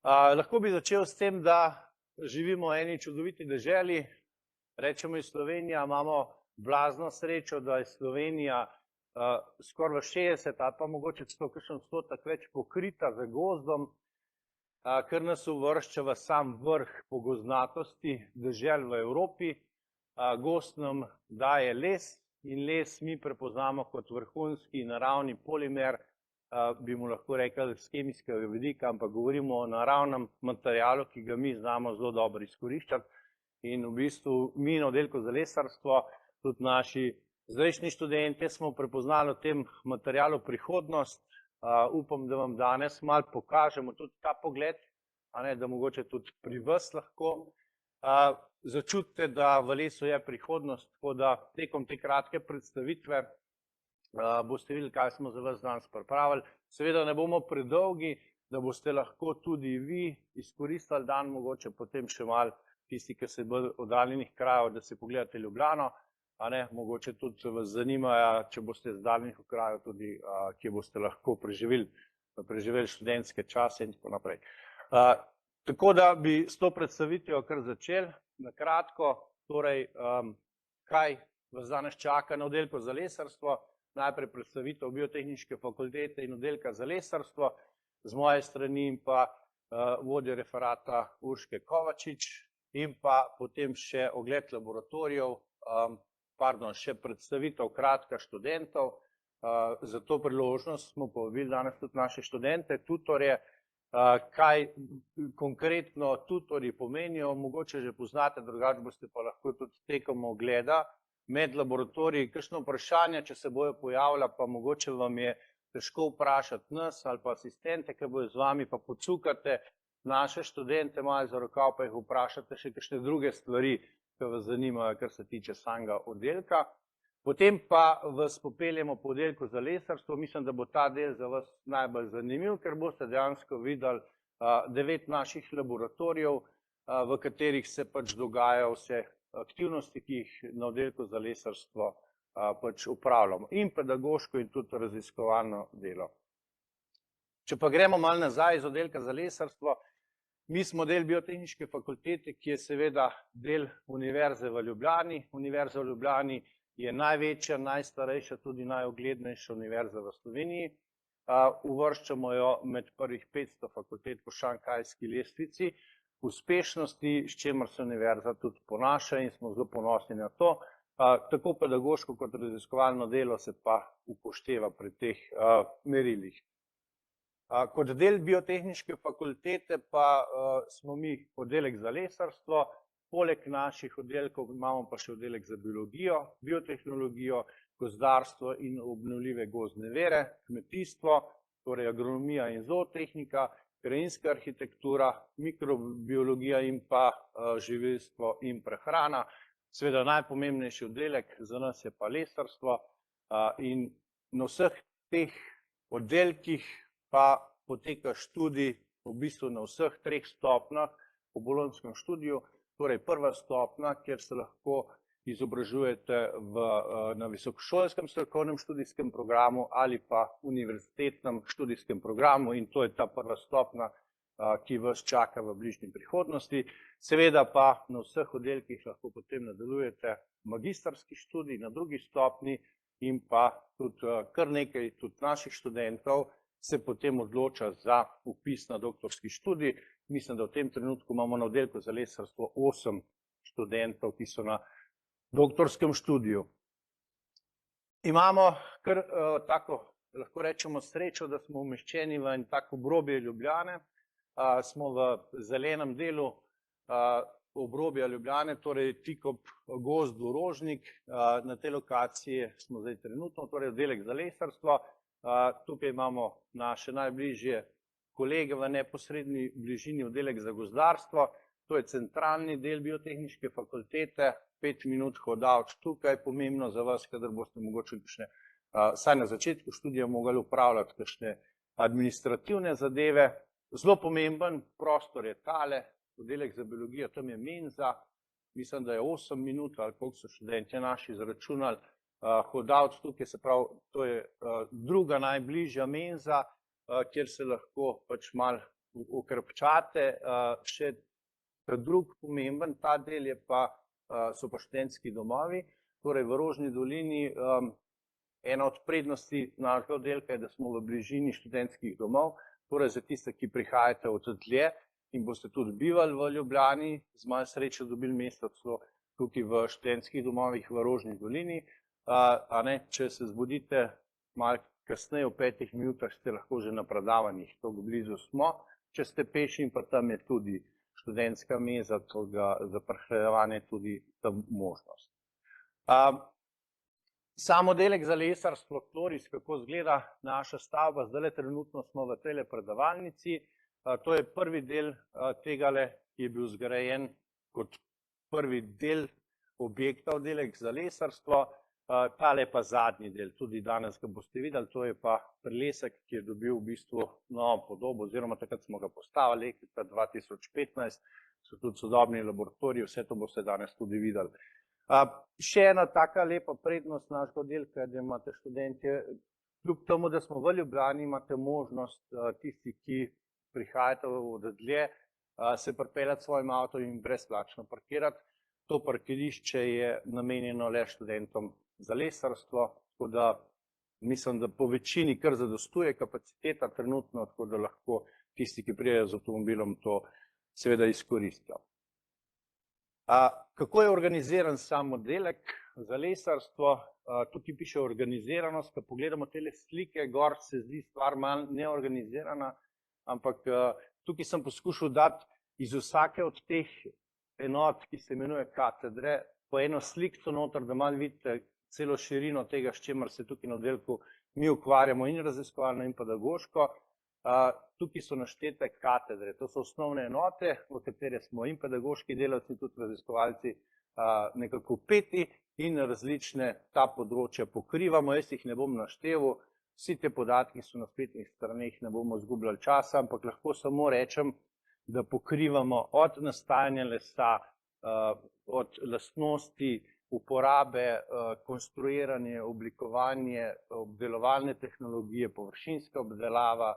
Lahko bi začel s tem, da živimo v eni čudoviti deželi. Rečemo iz Slovenija, imamo blazno srečo, da je Slovenija skoraj 60 ali pa mogoče celo kakšen odstotek več pokrita z gozdom, kar nas uvršča v sam vrh pogozdnatosti dežel v Evropi. Gozd nam daje les in les mi prepoznamo kot vrhunski naravni polimer, bi mu lahko rekli z kemijskega vidika, ampak govorimo o naravnem materialu, ki ga mi znamo zelo dobro izkoriščati. In v bistvu mi na oddelku za lesarstvo, tudi naši zdajšnji študenti smo prepoznali v tem materialu prihodnost. Upam, da vam danes malo pokažemo tudi ta pogled, da mogoče tudi pri vas lahko začutite, da v lesu je prihodnost, tako da tekom te kratke predstavitve boste videli, kaj smo za vas danes pripravili. Seveda ne bomo predolgi, da boste lahko tudi vi izkoristili dan, mogoče potem še malo tisti, ki se bolj oddaljenih krajev, da se pogledate Ljubljano, mogoče tudi vas zanimajo, če boste z daljnih krajev tudi, kje boste lahko preživeli študentske čase in tako naprej. Tako da bi s to predstavitvijo kar začeli, na kratko, torej, kaj vas danes čaka na oddelku za lesarstvo. Najprej predstavitev Biotehniške fakultete in oddelka za lesarstvo, z moje strani in pa vodja referata Urške Kovačič in pa potem še ogled laboratorijev, še predstavitev kratka študentov. Za to priložnost smo povabili danes tudi naše študente, tutorje. Kaj konkretno tutorji pomenijo, mogoče že poznate, drugače boste pa lahko tudi tekom ogleda med laboratoriji kakšno vprašanje, če se bojo pojavila, pa mogoče vam je težko vprašati nas ali pa asistente, ki bojo z vami, pa pocukate naše študente malo za rokav, pa jih vprašate še kakšne druge stvari, ki vas zanimajo, kar se tiče samega oddelka. Potem pa vas popeljemo po oddelku za lesarstvo. Mislim, da bo ta del za vas najbolj zanimiv, ker boste dejansko videli 9 naših laboratorijev, v katerih se pač dogajajo vse aktivnosti, ki jih na oddelku za lesarstvo pač upravljamo. In pedagoško in tudi raziskovalno delo. Če pa gremo malo nazaj iz oddelka za lesarstvo, mi smo del Biotehniške fakultete, ki je seveda del Univerze v Ljubljani. Univerza v Ljubljani je največja, najstarejša, tudi najuglednejša univerza v Sloveniji. Uvrščamo jo med prvih 500 fakultet po šanghajski lestvici uspešnosti, s čemer se univerza tudi ponaša in smo zelo ponosni na to. Tako pedagoško kot raziskovalno delo se pa upošteva pri teh merilih. Kot del Biotehniške fakultete pa smo mi oddelek za lesarstvo. Poleg naših oddelkov imamo pa še oddelek za biologijo, biotehnologijo, gozdarstvo in obnovljive gozdne vire, kmetijstvo, torej agronomija in zootehnika, krajinska arhitektura, mikrobiologija in pa živilstvo in prehrana. Seveda najpomembnejši oddelek za nas je pa lesarstvo in na vseh teh oddelkih pa poteka študij v bistvu na vseh 3 stopnjah po bolonjskem študiju. Torej prva stopnja, kjer se lahko izobražujete na visokošolskem strokovnem študijskem programu ali pa univerzitetnem študijskem programu in to je ta prva stopnja, ki vas čaka v bližnji prihodnosti. Seveda pa na vseh oddelkih lahko potem nadaljujete magistrski študij na drugi stopnji in pa tudi kar nekaj tudi naših študentov se potem odloča za vpis na doktorski študij. Mislim, da v tem trenutku imamo na oddelku za lesarstvo 8 študentov, ki so na doktorskem študiju. Imamo kar tako, lahko rečemo, srečo, da smo umeščeni v en tako obrobje Ljubljane. Smo v zelenem delu obrobja Ljubljane, torej tik ob gozdu Rožnik. Na tej lokaciji smo zdaj trenutno, torej oddelek za lesarstvo. Tukaj imamo naše najbližje kolege v neposredni bližini oddelek za gozdarstvo. To je centralni del Biotehniške fakultete, 5 minut hoda od tukaj, pomembno za vas, kadar boste mogoče vsaj na začetku študija mogli upravljati kakšne administrativne zadeve. Zelo pomemben prostor je tale, oddelek za biologijo, tam je menza, mislim, da je 8 minut, ali koliko so študentje naši izračunali, hoda od tukaj, se pravi, to je druga najbližja menza, kjer se lahko pač malo okrepčate. Še drug pomemben ta del so pa študentski domovi. Torej v Rožni dolini ena od prednosti našega oddelka je, da smo v bližini študentskih domov. Torej za tiste, ki prihajate od dlje in boste tudi bivali v Ljubljani, z malo sreče dobili mesto celo tukaj v študentskih domovih v Rožni dolini. Če se zbudite malo kasneje, v 5 minutah ste lahko že na predavanjih, tako blizu smo. Če ste peši, in pa tam je tudi študentska meza, za prehranjevanje tudi tam možnost. Sam oddelek za lesarstvo Tloris, kako izgleda naša stavba, zdaj trenutno smo v tej predavalnici. To je prvi del tegale, ki je bil zgrajen kot prvi del objekta oddelek za lesarstvo. Tale pa zadnji del, tudi danes ga boste videli, to je pa prelesek, ki je dobil v bistvu novo podobo, oziroma takrat smo ga postavili, leta 2015, so tudi sodobni laboratoriji, vse to boste danes tudi videli. Še ena taka lepa prednost našega oddelka je, da imate študentje, kljub temu, da smo v Ljubljani, imate možnost tisti, ki prihajate od dlje, se pripeljati s svojim avtom in brezplačno parkirati. To parkirišče je namenjeno le študentom za lesarstvo, tako da mislim, da po večini kar zadostuje kapaciteta trenutno, tako da lahko tisti, ki pridejo z avtomobilom, to seveda izkoristijo. Kako je organiziran sam oddelek za lesarstvo? Tukaj piše organiziranost, ko pogledamo tele slike, gor se zdi stvar malo neorganizirana, ampak tukaj sem poskušal dati iz vsake od teh enot, ki se imenuje katedre, po eno slikco noter, da malo vidite celo širino tega, s čemer se tukaj na oddelku mi ukvarjamo in raziskovalno in pedagoško. Tukaj so naštete katedre, to so osnovne enote, v katere smo in pedagoški delavci, tudi raziskovalci nekako vpeti in različne ta področja pokrivamo. Jaz jih ne bom našteval, vsi te podatki so na spletnih straneh, ne bomo izgubljali časa, ampak lahko samo rečem, da pokrivamo od nastajanja lesa, od lastnosti, uporabe, konstruiranje, oblikovanje, obdelovalne tehnologije, površinska obdelava,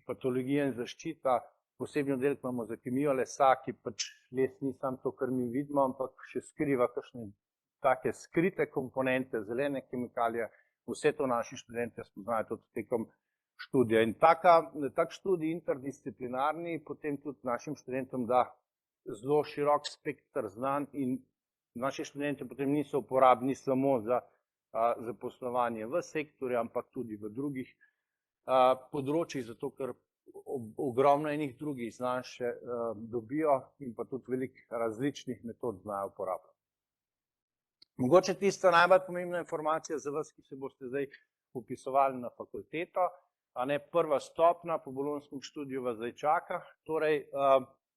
patologija in zaščita. Posebni oddelek imamo za kemijo lesa, ki pač les ni samo to, kar mi vidimo, ampak še skriva kakšne take skrite komponente, zelene kemikalije. Vse to naši študenti spoznajo tudi tekom študija. In tak študij interdisciplinarni potem tudi našim študentom da zelo širok spektr znanj in naši študenti potem niso uporabni samo za zaposlovanje v sektorju, ampak tudi v drugih področjih, zato ker ogromno enih drugih znanj še dobijo in pa tudi veliko različnih metod znajo uporabljati. Mogoče tista najbolj pomembna informacija za vas, ki se boste zdaj vpisovali na fakulteto, prva stopnja po bolonjskem študiju vas zdaj čaka. Torej,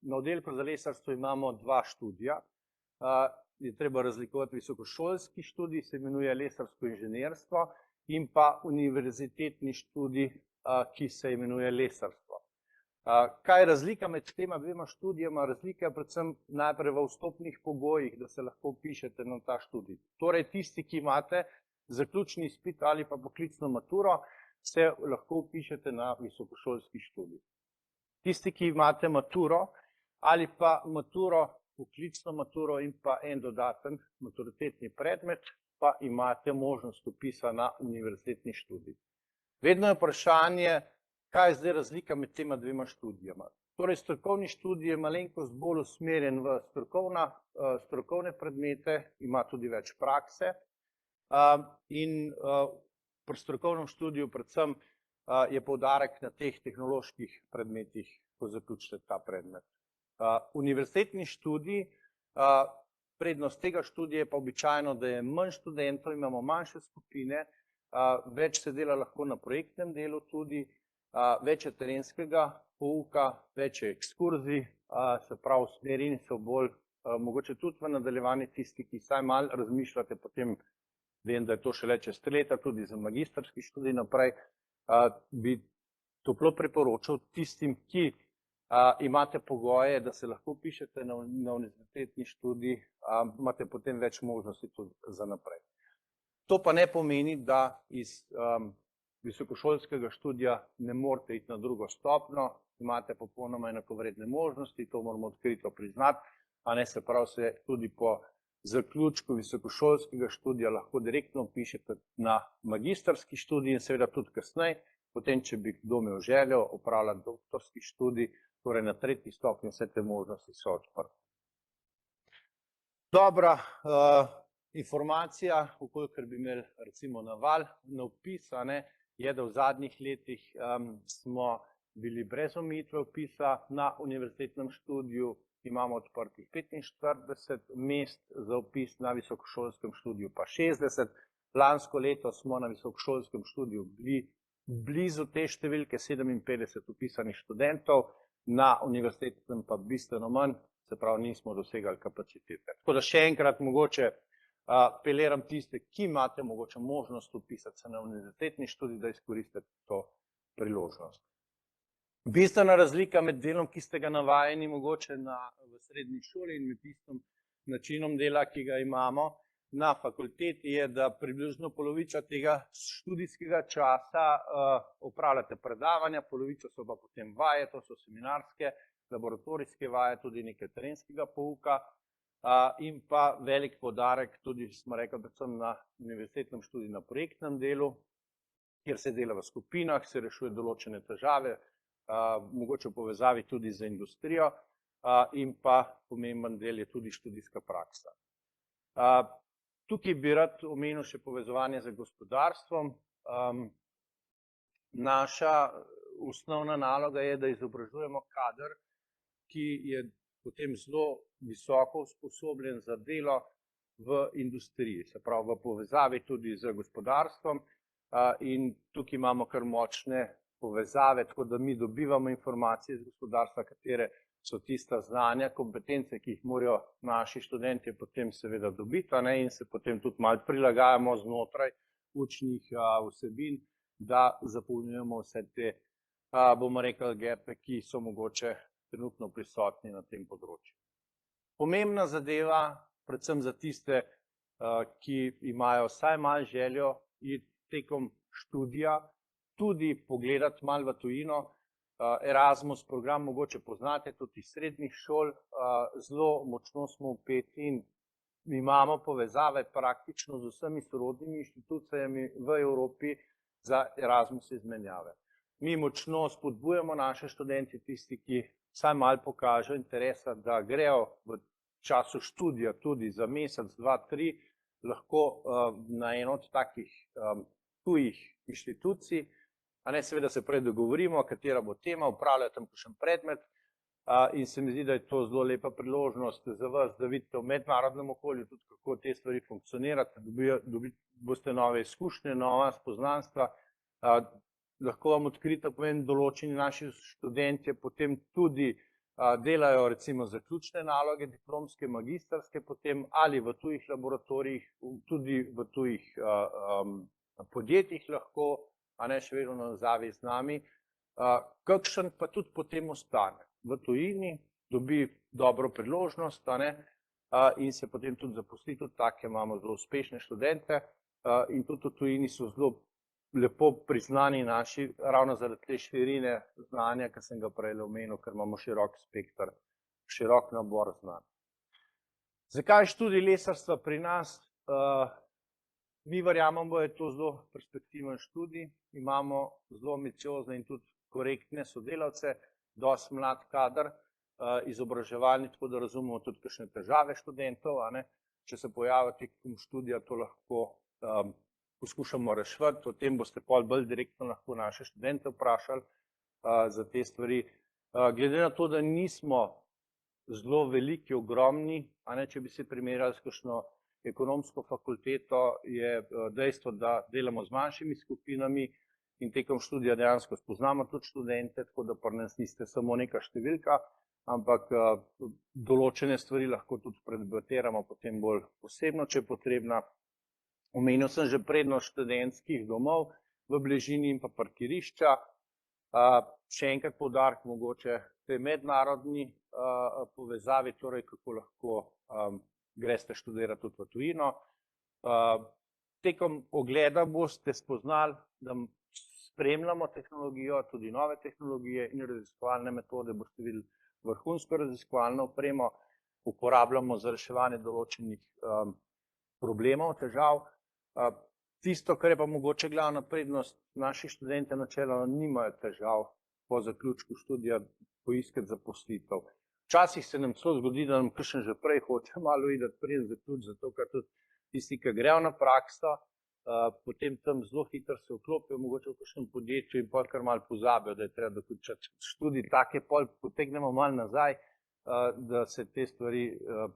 na oddelku za lesarstvo imamo 2 študija. Je treba razlikovati visokošolski študij, se imenuje lesarsko inženirstvo, in pa univerzitetni študij, ki se imenuje lesarstvo. Kaj je razlika med tema 2 študijama? Razlika je predvsem najprej v vstopnih pogojih, da se lahko vpišete na ta študij. Torej, tisti, ki imate zaključni izpit ali pa poklicno maturo, se lahko vpišete na visokošolski študij. Tisti, ki imate maturo ali pa maturo, poklicno maturo in pa en dodaten maturitetni predmet, pa imate možnost vpisa na univerzitetni študij. Vedno je vprašanje, kaj je zdaj razlika med tema 2 študijama. Torej, strokovni študij je malenkost bolj usmerjen v strokovne predmete, ima tudi več prakse in pri strokovnem študiju predvsem je poudarek na teh tehnoloških predmetih, ko zaključite ta predmet. Univerzitetni študij, prednost tega študija je pa običajno, da je manj študentov, imamo manjše skupine, več se dela lahko na projektnem delu tudi, več je terenskega pouka, več je ekskurzij, se pravi usmerjeni so bolj, mogoče tudi v nadaljevanje tisti, ki vsaj malo razmišljate, potem vem, da je to šele čez 3 leta, tudi za magistrski študij naprej, bi toplo priporočal tistim, ki imate pogoje, da se lahko vpišete na univerzitetni študij, imate potem več možnosti tudi za naprej. To pa ne pomeni, da iz visokošolskega študija ne morete iti na drugo stopnjo, imate popolnoma enakovredne možnosti, to moramo odkrito priznati, a ne, se pravi, se tudi po zaključku visokošolskega študija lahko direktno vpišete na magistrski študij in seveda tudi kasneje, potem, če bi kdo imel željo opravljati doktorski študij, torej na 3. stopnji, vse te možnosti so odprte. Dobra informacija, vkolikor bi imeli recimo naval na vpis, je, da v zadnjih letih smo bili brez omejitve vpisa na univerzitetnem študiju, imamo odprtih 45 mest za vpis, na visokošolskem študiju pa 60. Lansko leto smo na visokošolskem študiju bili blizu te številke 57 vpisanih študentov, na univerzitetnem pa bistveno manj, se pravi, nismo dosegali kapacitete. Tako da še enkrat mogoče apeliram tiste, ki imate mogoče možnost vpisati se na univerzitetni študij, da izkoristite to priložnost. Bistvena razlika med delom, ki ste ga navajeni mogoče v srednji šoli in med tistim načinom dela, ki ga imamo na fakulteti, je, da približno polovica tega študijskega časa opravljate predavanja, polovica so pa potem vaje, to so seminarske, laboratorijske vaje, tudi nekaj terenskega pouka in pa velik poudarek tudi, smo rekli, predvsem na univerzitetnem študiju na projektnem delu, kjer se dela v skupinah, se rešuje določene težave, mogoče v povezavi tudi z industrijo in pa pomemben del je tudi študijska praksa. Tukaj bi rad omenil še povezovanje z gospodarstvom. Naša osnovna naloga je, da izobražujemo kader, ki je potem zelo visoko usposobljen za delo v industriji, se pravi v povezavi tudi z gospodarstvom in tukaj imamo kar močne povezave, tako da mi dobivamo informacije iz gospodarstva, katere so tista znanja, kompetence, ki jih morajo naši študenti potem seveda dobiti in se potem tudi malo prilagajamo znotraj učnih vsebin, da zapolnjujemo vse te, bomo rekli, gepe, ki so mogoče trenutno prisotni na tem področju. Pomembna zadeva, predvsem za tiste, ki imajo vsaj malo željo iti tekom študija, tudi pogledati malo v tujino. Erasmus program mogoče poznate tudi iz srednjih šol, zelo močno smo vpeti in imamo povezave praktično z vsemi sorodnimi inštitucijami v Evropi za Erasmus izmenjave. Mi močno spodbujamo naše študente, tisti, ki vsaj malo pokažejo interesa, da grejo v času študija tudi za mesec, 2, 3, lahko na eno od takih tujih inštitucij, seveda se prej dogovorimo, katera bo tema, upravljajo tam kakšen predmet in se mi zdi, da je to zelo lepa priložnost za vas, da vidite v mednarodnem okolju tudi, kako te stvari funkcionirajo, boste nove izkušnje, nova spoznanstva, lahko vam odkrito povem, določeni naši študentje potem tudi delajo recimo zaključne naloge, diplomske, magistrske potem ali v tujih laboratorijih, tudi v tujih podjetjih lahko, še vedno na nazavi z nami, kakšen pa tudi potem ostane v tujini, dobi dobro priložnost in se potem tudi zaposli, tudi take imamo zelo uspešne študente in tudi v tujini so zelo lepo priznani naši, ravno zaradi te širine znanja, ki sem ga prej omenil, ker imamo širok spekter, širok nabor znanj. Zakaj študij lesarstva pri nas? Mi verjamemo, da je to zelo perspektiven študij, imamo zelo ambiciozne in tudi korektne sodelavce, dosti mlad kader, izobraževalni, tako da razumemo tudi kakšne težave študentov, če se pojavijo tekom študija, to lahko poskušamo reševati, o tem boste pol bolj direktno lahko naše študente vprašali za te stvari. Glede na to, da nismo zelo veliki, ogromni, če bi se primerjali s kakšno ekonomsko fakulteto, je dejstvo, da delamo z manjšimi skupinami in tekom študija dejansko spoznamo tudi študente, tako da pri nas niste samo neka številka, ampak določene stvari lahko tudi predebatiramo potem bolj posebno, če je potrebna. Omenil sem že prednost študentskih domov v bližini in pa parkirišča. Še enkrat poudarek mogoče te mednarodni povezavi, torej kako lahko greste študirati tudi v tujino. Tekom ogleda boste spoznali, da spremljamo tehnologijo, tudi nove tehnologije in raziskovalne metode, boste videli vrhunsko raziskovalno opremo, uporabljamo za reševanje določenih problemov, težav. Tisto, kar je pa mogoče glavna prednost, naši študenti načeloma nimajo težav po zaključku študija poiskati zaposlitev. Včasih se nam celo zgodi, da nam kakšen že prej hoče malo videti, preden zaključi, zato ker tudi tisti, ki grejo na prakso, potem tam zelo hitro se vklopijo, mogoče v kakšnem podjetju in pol kar malo pozabijo, da je treba dokončati študij, take pol potegnemo malo nazaj, da se te stvari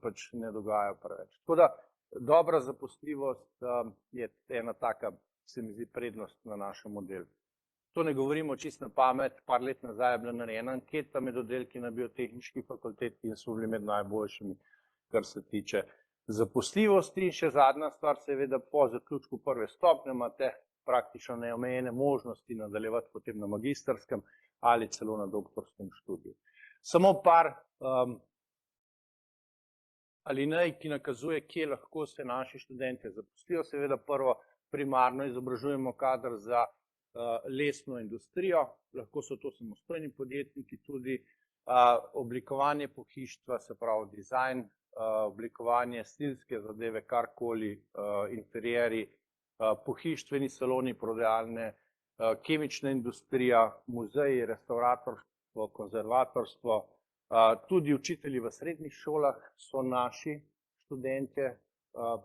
pač ne dogajajo preveč. Tako da dobra zaposljivost je ena taka, se mi zdi, prednost na našem modelu. To ne govorimo čisto na pamet, par let nazaj je bila narejena anketa med oddelki na biotehniški fakulteti in so bili med najboljšimi, kar se tiče zaposljivosti. In še zadnja stvar, seveda po zaključku prve stopnje imate praktično neomejene možnosti nadaljevati potem na magistrskem ali celo na doktorskem študiju. Samo par alinej, ki nakazuje, kje lahko se naši študenti zaposlijo. Seveda prvo primarno izobražujemo kader za lesno industrijo, lahko so to samostojni podjetniki tudi, oblikovanje pohištva, se pravi dizajn, oblikovanje stilske zadeve, karkoli, interjeri, pohištveni saloni, prodajalne, kemična industrija, muzeji, restavratorstvo, konzervatorstvo, tudi učitelji v srednjih šolah so naši študentje,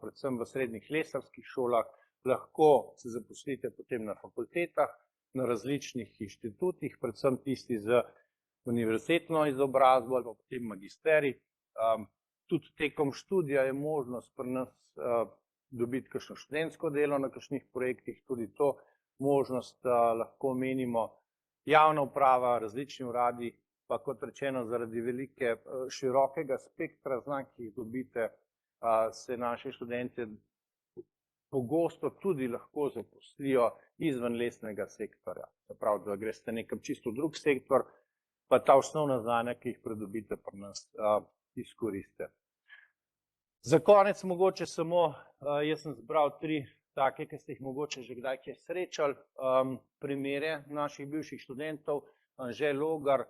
predvsem v srednjih lesarskih šolah, lahko se zaposlite potem na fakultetah, na različnih inštitutih, predvsem tisti z univerzitetno izobrazbo ali potem magisterij. Tudi tekom študija je možnost pri nas dobiti kakšno študentsko delo na kakšnih projektih, tudi to možnost lahko menimo. Javna uprava, različni uradi, pa kot rečeno, zaradi velike, širokega spektra znanj, ki jih dobite, se naši študenti pogosto tudi lahko zaposlijo izven lesnega sektorja. Se pravi, da greste nekam čisto v drug sektor, pa ta osnovna znanja, ki jih pridobite pri nas, izkoristite. Za konec mogoče samo, jaz sem zbral 3 take, ki ste jih mogoče že kdaj kje srečali, primere naših bivših študentov. Anže Logar,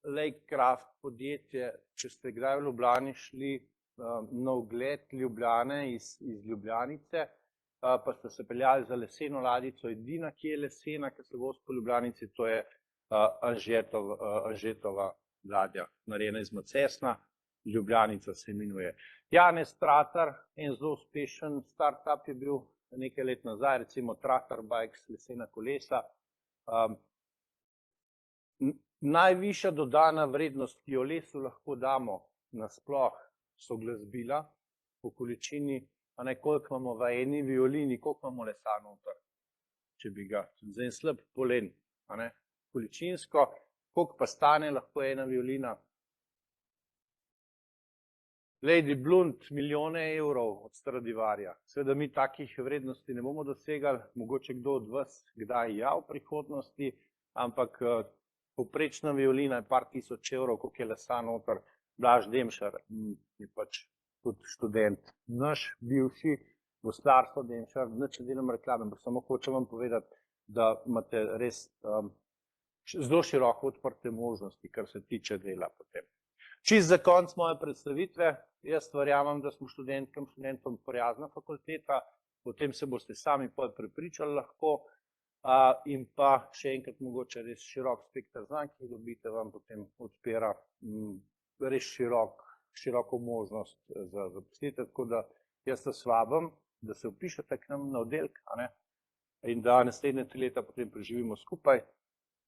Lakecraft podjetje, če ste kdaj v Ljubljani šli na ogled Ljubljane iz Ljubljanice, pa ste se peljali za leseno ladjico, edina, ki je lesena, ki se vozi po Ljubljanici, to je Anžetova ladja, narejena iz macesna, Ljubljanica se imenuje. Janez Tratar, en zelo uspešen startup je bil nekaj let nazaj, recimo Tratar Bikes, lesena kolesa. Najvišja dodana vrednost, ki jo lesu lahko damo nasploh, so glasbila po količini, a ne koliko imamo v eni violini, koliko imamo lesa noter, če bi ga, za en slab polen, a ne, količinsko, koliko pa stane lahko ena violina. Lady Blunt, milijone evrov od Stradivarja. Seveda mi takih vrednosti ne bomo dosegali, mogoče kdo od vas kdaj ja v prihodnosti, ampak povprečna violina je par tisoč evrov, koliko je lesa noter. Blaž Demšar je pač tudi študent, naš bivši, Goslarstvo Demšar, nič ne delam reklame, ampak samo hočem vam povedati, da imate res zelo široko odprte možnosti, kar se tiče dela potem. Čisto za konec moje predstavitve, jaz verjamem, da smo študentom prijazna fakulteta, potem se boste sami prepričali lahko, in pa še enkrat mogoče res širok spekter znanj, ki dobite, vam potem odpira res široko možnost za zaposlitev, tako da jaz vas vabim, da se vpišete k nam na oddelek, in da naslednje 3 leta potem preživimo skupaj.